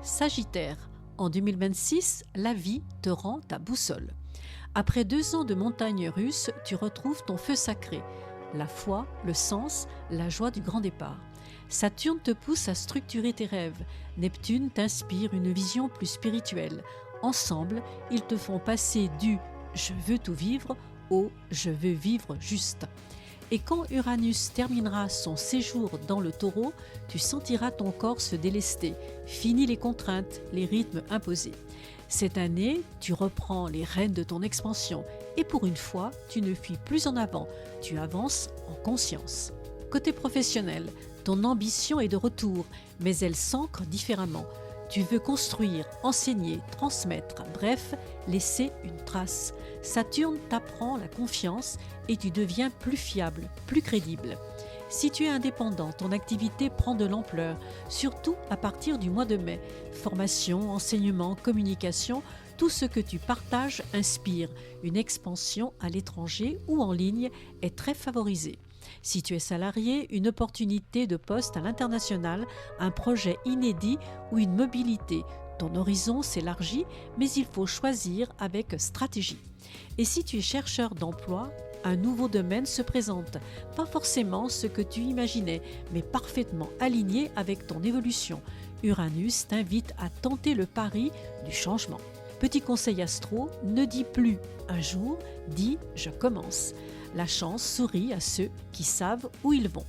Sagittaire, en 2026, la vie te rend ta boussole. Après 2 ans de montagne russe, tu retrouves ton feu sacré, la foi, le sens, la joie du grand départ. Saturne te pousse à structurer tes rêves, Neptune t'inspire une vision plus spirituelle. Ensemble, ils te font passer du « je veux tout vivre » au « je veux vivre juste ». Et quand Uranus terminera son séjour dans le Taureau, tu sentiras ton corps se délester. Fini les contraintes, les rythmes imposés. Cette année, tu reprends les rênes de ton expansion et pour une fois, tu ne fuis plus en avant, tu avances en conscience. Côté professionnel, ton ambition est de retour, mais elle s'ancre différemment. Tu veux construire, enseigner, transmettre, bref, laisser une trace. Saturne t'apprend la confiance et tu deviens plus fiable, plus crédible. Si tu es indépendant, ton activité prend de l'ampleur, surtout à partir du mois de mai. Formation, enseignement, communication, tout ce que tu partages inspire. Une expansion à l'étranger ou en ligne est très favorisée. Si tu es salarié, une opportunité de poste à l'international, un projet inédit ou une mobilité. Ton horizon s'élargit, mais il faut choisir avec stratégie. Et si tu es chercheur d'emploi, un nouveau domaine se présente. Pas forcément ce que tu imaginais, mais parfaitement aligné avec ton évolution. Uranus t'invite à tenter le pari du changement. Petit conseil astro, ne dis plus « un jour », dis « je commence ». La chance sourit à ceux qui savent où ils vont.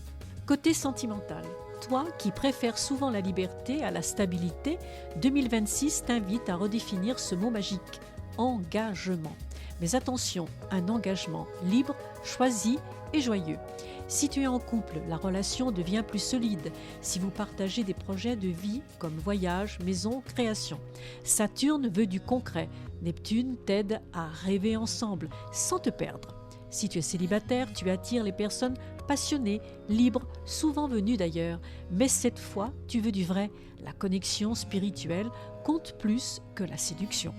Côté sentimental, toi qui préfères souvent la liberté à la stabilité, 2026 t'invite à redéfinir ce mot magique, engagement. Mais attention, un engagement libre, choisi et joyeux. Si tu es en couple, la relation devient plus solide. Si vous partagez des projets de vie comme voyage, maison, création. Saturne veut du concret. Neptune t'aide à rêver ensemble sans te perdre. Si tu es célibataire, tu attires les personnes passionnées, libres, souvent venues d'ailleurs. Mais cette fois, tu veux du vrai. La connexion spirituelle compte plus que la séduction.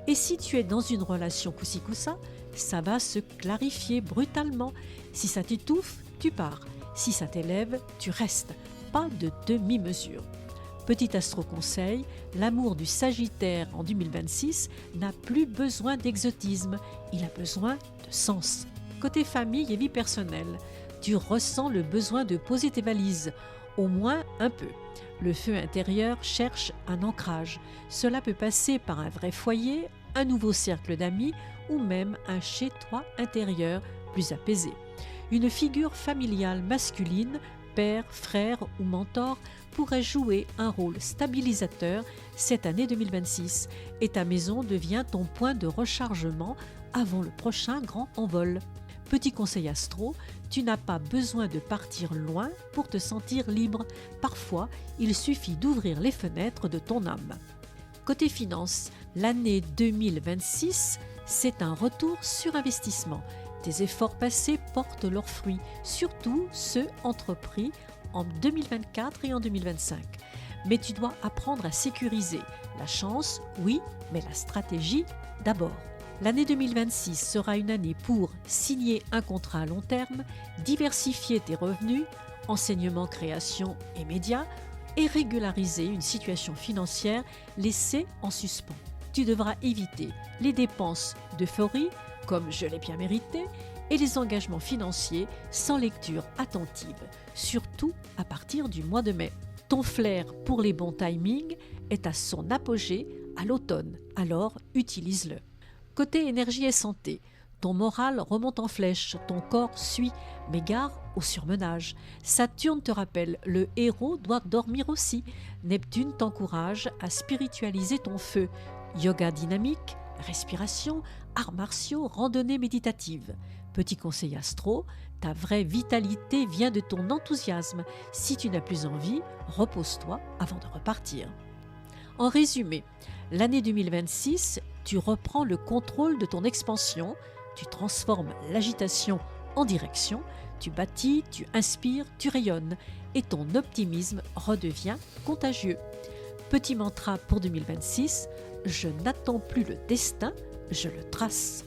Et si tu es dans une relation coussi-coussa, ça va se clarifier brutalement. Si ça t'étouffe, tu pars. Si ça t'élève, tu restes. Pas de demi-mesure. Petit astro-conseil, l'amour du Sagittaire en 2026 n'a plus besoin d'exotisme, il a besoin de sens. Côté famille et vie personnelle, tu ressens le besoin de poser tes valises, au moins un peu. Le feu intérieur cherche un ancrage. Cela peut passer par un vrai foyer, un nouveau cercle d'amis ou même un chez-toi intérieur plus apaisé. Une figure familiale masculine, père, frère ou mentor, pourrait jouer un rôle stabilisateur cette année 2026 et ta maison devient ton point de rechargement avant le prochain grand envol. Petit conseil astro, tu n'as pas besoin de partir loin pour te sentir libre. Parfois, il suffit d'ouvrir les fenêtres de ton âme. Côté finance, l'année 2026, c'est un retour sur investissement. Tes efforts passés portent leurs fruits, surtout ceux entrepris en 2024 et en 2025. Mais tu dois apprendre à sécuriser. La chance, oui, mais la stratégie d'abord. L'année 2026 sera une année pour signer un contrat à long terme, diversifier tes revenus, enseignement, création et médias, et régulariser une situation financière laissée en suspens. Tu devras éviter les dépenses d'euphorie, comme je l'ai bien mérité, et les engagements financiers sans lecture attentive, surtout à partir du mois de mai. Ton flair pour les bons timings est à son apogée à l'automne, alors utilise-le. Côté énergie et santé, ton moral remonte en flèche, ton corps suit, mais gare au surmenage. Saturne te rappelle, le héros doit dormir aussi. Neptune t'encourage à spiritualiser ton feu. Yoga dynamique, respiration, arts martiaux, randonnée méditative. Petit conseil astro, ta vraie vitalité vient de ton enthousiasme. Si tu n'as plus envie, repose-toi avant de repartir. En résumé, l'année 2026, tu reprends le contrôle de ton expansion, tu transformes l'agitation en direction, tu bâtis, tu inspires, tu rayonnes et ton optimisme redevient contagieux. Petit mantra pour 2026, je n'attends plus le destin, je le trace.